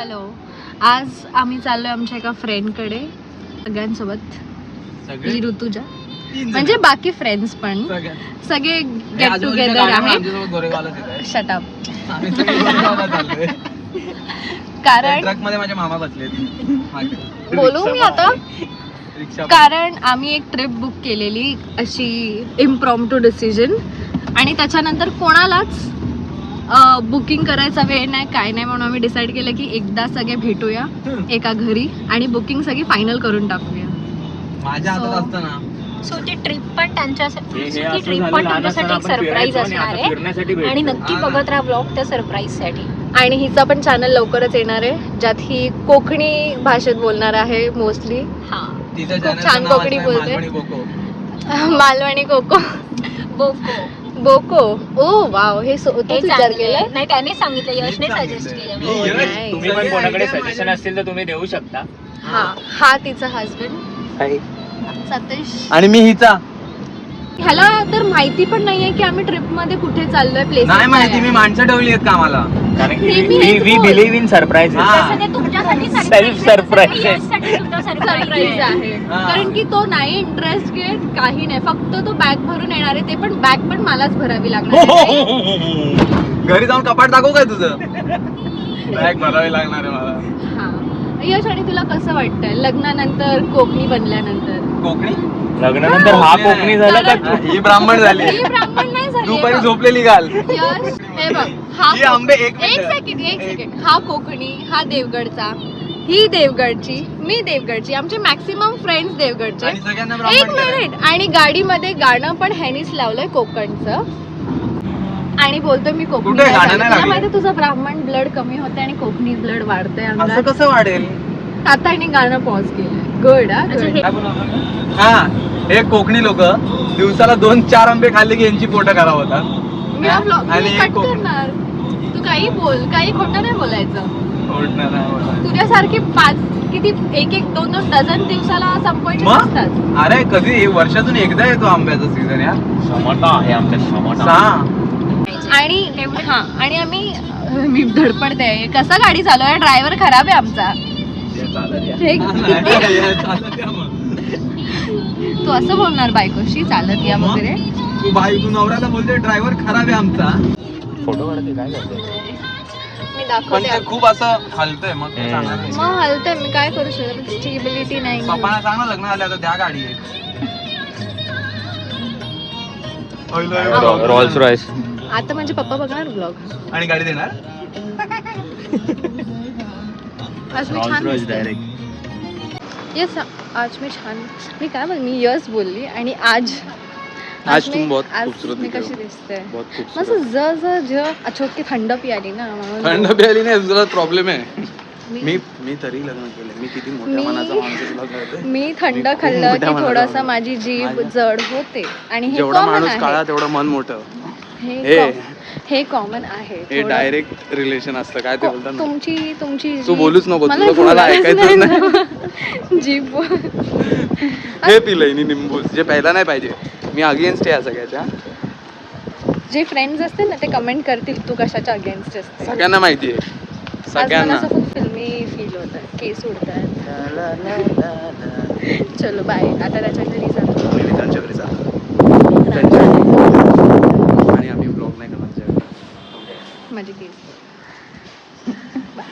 Hello, आज आम्ही चाललोय आमच्या एका फ्रेंडकडे सगळ्यांसोबत. ही ऋतुजा म्हणजे बाकी फ्रेंड्स पण सगळे गेट टुगेदर आहे. Shut up. कारण ट्रक मध्ये माझे मामा बसले. बोलू मी आता. कारण आम्ही एक ट्रिप बुक केलेली अशी इम्प्रॉम्प्टू डिसिजन आणि त्याच्यानंतर कोणालाच बुकिंग करायचा वेळ नाही काय नाही म्हणून आम्ही डिसाईड केलं की एकदा सगळे भेटूया एका घरी आणि बुकिंग सगळी फायनल करून टाकूया. माझ्या हातात असतं ना. सो ती ट्रिप पण त्यांच्यासाठी तुमच्यासाठी एक सरप्राईज असणार आहे आणि नक्की बघत राहा ब्लॉग त्या सरप्राईज साठी. आणि हिचा पण चॅनल लवकरच येणार आहे ज्यात ही कोकणी भाषेत बोलणार आहे मोस्टली. खूप छान कोकणी बोलते. मालवणी कोको बोको बोको. ओ वाव, हे विचार केलं नाही त्याने सांगितलं, यशने सजेस्ट केलं. तुम्ही पण कोणाकडे सजेशन असतील तर तुम्ही देऊ शकता. हा तिचा हसबंड सतीश आणि मी हिचा. ह्याला तर माहिती पण नाहीये की आम्ही ट्रिप मध्ये कुठे चाललोय. प्लेस नाही माहिती, मी माणसं ठेवली आहेत कामाला. कारण की नेहमी वी हेच वी बोल. Believe in surprise. तुमच्यासाठी Self surprise. सरप्राईज आहे. कारण की तो नाही इंटरेस्ट घेत काही नाही, फक्त तो बॅग भरून येणार आहे. ते पण बॅग पण मलाच भरावी लागणार आहे. घरी जाऊन कपाट दाखवू काय तुझं? बॅग भरावी लागणार आहे मला. हा. यश, आणि तुला कसं वाटतंय लग्नानंतर कोकणी बनल्यानंतर? कोकणी लग्नानंतर हा कोकणी झाला का हा, ही ब्राह्मण झाली. ही ब्राह्मण नाही झाली. दुपारी झोपलेली घाल. यश, हे बघ, हा ही आंबे एक सेकंड. हा कोकणी, हा देवगडचा, ही देवगडची, मी देवगडची, आमचे मॅक्सिमम फ्रेंड्स देवगडचे. आणि सगळ्यांना एक ब्राह्मण केलंय. मिनिट. आणि गाडीमध्ये गाणं पण ह्यानीच लावलंय कोकणचं आणि बोलतोय मी कोकणी कुठे नाही गाणं चालत. नाही तुला लागलं? माहिती तुझं ब्राह्मण ब्लड कमी होते आणि कोकणी ब्लड वाढतंय असं अंगात. कसं वाढेल? आता ह्याने गाणं पॉज केलंय. गुड. हा, हे कोकणी लोक दिवसाला 2-4 आंबे खाल्ले की यांची पोट खराब होतात. मी हा vlog आणि मी कट करणार. तू काही बोल, काही खोटं नाही बोलायचं. पोटणार नाही होणार. तुझ्यासारखे 5 किती 1-1, 2-2 डझन दिवसाला संपवायचे मग? असतात. अरे कधी वर्षातून एकदा येतो आंब्याचा सीझन यार. शमता आहे आमच्या शमता. आणि हा, आणि आम्ही मी धडपडते. कसा गाडी चालू ड्रायव्हर खराब आहे आमचा. तू असं बोलणार बायकोशी चालत या वगैरे? तू तू नवऱ्याला बोलते ड्रायव्हर खराब आहे आमचा. फोटो काढते काय करते? मी पण दाखवते. ते खूप असं हलतंय मग ते सांगणार नाही. मग हलतंय, मी काय करू शकत. स्टेबिलिटी नाही. पप्पांना सांग ना लग्न झालं आता त्या गाडी रॉल्स रॉयस. आता म्हणजे पप्पा बघणार ब्लॉग आणि गाडी देणार. आज मी रॉल्स छान रॉयस दिसते. डायरेक्ट. यस, आज मी छान. मी काय बोल, मी यस बोलली आणि आज तुम बहुत आज खूबसूरत मी दिख रहे कशी हो. दिसते बहुत मस्त. खूबसूरत. अच्छा की थंड पियाली ना म्हणून. थंड प्यायली नाही तुला प्रॉब्लेम आहे. मी मी तरी लग्न केलं. मी किती मोठ्या मनाचा माणूस आहे तुला कळतंय? मी थंड मी खूप खाल्लं मोठ्या की मनाचा थोडासा माणूस. माझी जीभ जड होते आणि हे जेवढा कॉमन माणूस काळा आहे. तेवढं मन मोठं. हे हे कॉमन आहे. हे थोडं. डायरेक्ट रिलेशन असतं काय ते बोलतात ना. तुमची तू जीभ- बोलूच नको, मला तुला कोणाला बोलायलाच ऐकायचं नाही ना. जीभ हे पिलंय नी निंबूस जे प्यायला नाही पाहिजे. मी अगेन्स्ट आहे या सगळ्याच्या. जे फ्रेंड्स असतील ना ते कमेंट करतील तू कशाच्या अगेन्स्ट असते. सगळ्यांना माहिती आहे. आज मला सगळ्यांना. असं खूप फिल्मी फील होत आहे. केस उडतात. चलो बाय. आता त्याच्या घरी जातो. मी त्यांच्या घरी जातो. आणि आम्ही ब्लॉग नाही करणार. माझे केस. बाय.